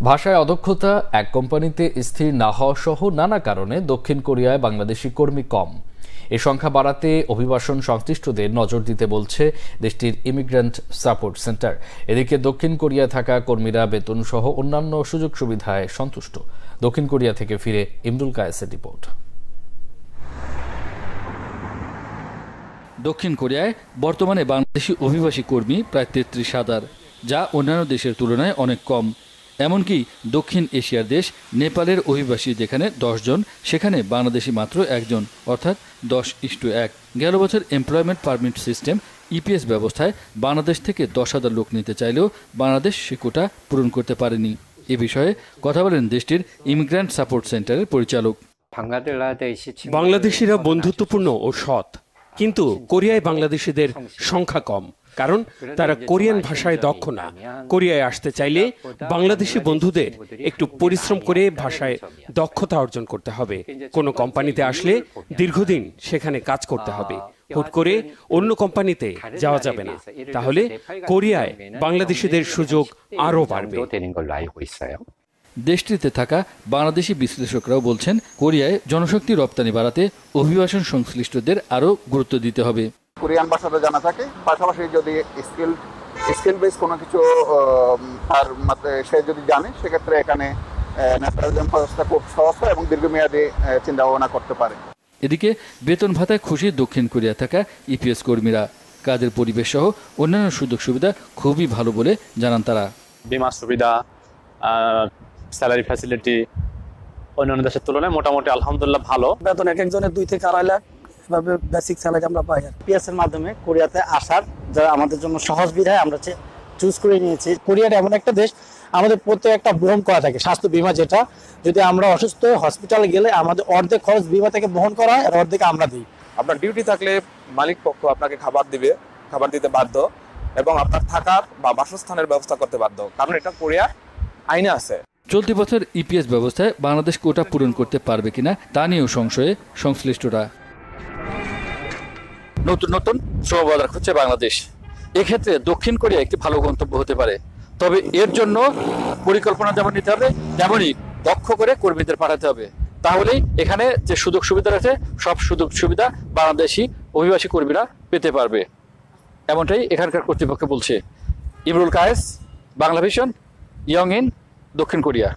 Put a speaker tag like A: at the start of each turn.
A: ভাষায় অদক্ষতা, এক কোম্পানিতে স্থির না হওয়া সহ নানা কারণে দক্ষিণ কোরিয়ায় বাংলাদেশি কর্মী কম। এ সংখ্যা বাড়াতে অভিবাসন সংশ্লিষ্টদের নজর দিতে বলছে দেশটির ইমিগ্রেন্ট সাপোর্ট সেন্টার। এদিকে দক্ষিণ কোরিয়ায় থাকা কর্মীরা বেতন সহ অন্যান্য সুযোগ সুবিধায় সন্তুষ্ট। দক্ষিণ কোরিয়া থেকে ফিরে ইমরুল কায়েসের রিপোর্ট।
B: দক্ষিণ কোরিয়ায় বর্তমানে বাংলাদেশি অভিবাসী কর্মী প্রায় 33,000, যা অন্যান্য দেশের তুলনায় অনেক কম। এমনকি দক্ষিণ এশিয়ার দেশ নেপালের অভিবাসী যেখানে 10 জন, সেখানে বাংলাদেশি মাত্র 1 জন, অর্থাৎ 10:1। গেল বছর এমপ্লয়মেন্ট পারমিট সিস্টেম ইপিএস ব্যবস্থায় বাংলাদেশ থেকে 10,000 লোক নিতে চাইলেও বাংলাদেশ সে কোটা পূরণ করতে পারেনি। এ বিষয়ে কথা বলেন দেশটির ইমিগ্রেন্ট সাপোর্ট সেন্টারের পরিচালক।
C: বাংলাদেশিরা বন্ধুত্বপূর্ণ ও সৎ, কিন্তু কোরিয়ায় বাংলাদেশিদের সংখ্যা কম, কারণ তারা কোরিয়ান ভাষায় দক্ষ না। কোরিয়ায় আসতে চাইলে বাংলাদেশি বন্ধুদের একটু পরিশ্রম করে ভাষায় দক্ষতা অর্জন করতে হবে। কোনো কোম্পানিতে আসলে দীর্ঘদিন সেখানে কাজ করতে হবে। হুট করে অন্য কোম্পানিতে যাওয়া যাবে না, তাহলে কোরিয়ায় বাংলাদেশিদের সুযোগ আরও বাড়বে।
B: দেশটিতে থাকা বাংলাদেশি বিশ্লেষকরাও বলছেন, কোরিয়ায় জনশক্তি রপ্তানি বাড়াতে অভিবাসন সংশ্লিষ্টদের আরও গুরুত্ব দিতে হবে।
D: কোরিয়ান ভাষাটা জানা থাকে, পাশাপাশি যদি স্কিল বেস কোনো কিছু সে যদি জানে, সেক্ষেত্রে এখানে ন্যাশনালিজম ব্যবস্থা খুব সহজ এবং দীর্ঘমেয়াদী চিন্তা ভাবনা করতে পারে।
B: এদিকে বেতন ভাতায় খুশি দক্ষিণ কোরিয়া থাকা ইপিএস কর্মীরা। কাজের পরিবেশ সহ অন্যান্য সুযোগ সুবিধা খুবই ভালো বলে জানান তারা।
E: বিমা সুবিধা, স্যালারি ফ্যাসিলিটি অন্যান্য দেশের তুলনায় মোটামুটি আলহামদুলিল্লাহ ভালো।
F: বেতন এক একজনের 2 থেকে 2.5 লাখ এভাবে বেসিক স্যালারি আমরা পাই।
G: পিএস এর মাধ্যমে কোরিয়াতে আসার যারা আমাদের জন্য সহজ বিধায় আমরা চুজ করে নিয়েছি। কোরিয়ার এমন একটা দেশ, আমাদের প্রত্যেক একটা বহন করা থাকে স্বাস্থ্য বীমা, যেটা যদি আমরা অসুস্থ হসপিটালে গেলে আমাদের অর্ধেক খরচ বীমা থেকে বহন করা হয়, আর অর্ধেক আমরা দিই।
H: আপনার ডিউটি থাকলে মালিক পক্ষ আপনাকে খাবার দিতে বাধ্য, এবং আপনার থাকার বা বাসস্থানের ব্যবস্থা করতে বাধ্য, কারণ এটা কোরিয়া আইনে আছে।
B: চলতি বছর ইপিএস ব্যবস্থায় বাংলাদেশ কোটা পূরণ করতে পারবে কিনা তা নিয়েও সংশয়ে সংশ্লিষ্টরা। নতুন নতুন শ্রম বাজার খুঁজছে বাংলাদেশ। এক্ষেত্রে দক্ষিণ কোরিয়া একটি ভালো গন্তব্য হতে পারে, তবে এর জন্য পরিকল্পনা যেমন নিতে হবে, তেমনই দক্ষ করে কর্মীদের পাঠাতে হবে। তাহলেই এখানে যে সুযোগ সুবিধা রয়েছে, সব সুযোগ সুবিধা বাংলাদেশি অভিবাসী কর্মীরা পেতে পারবে, এমনটাই এখানকার কর্তৃপক্ষ বলছে। ইমরুল কায়েস, বাংলা ভিশন, ইয়ংইন, দক্ষিণ কোরিয়া।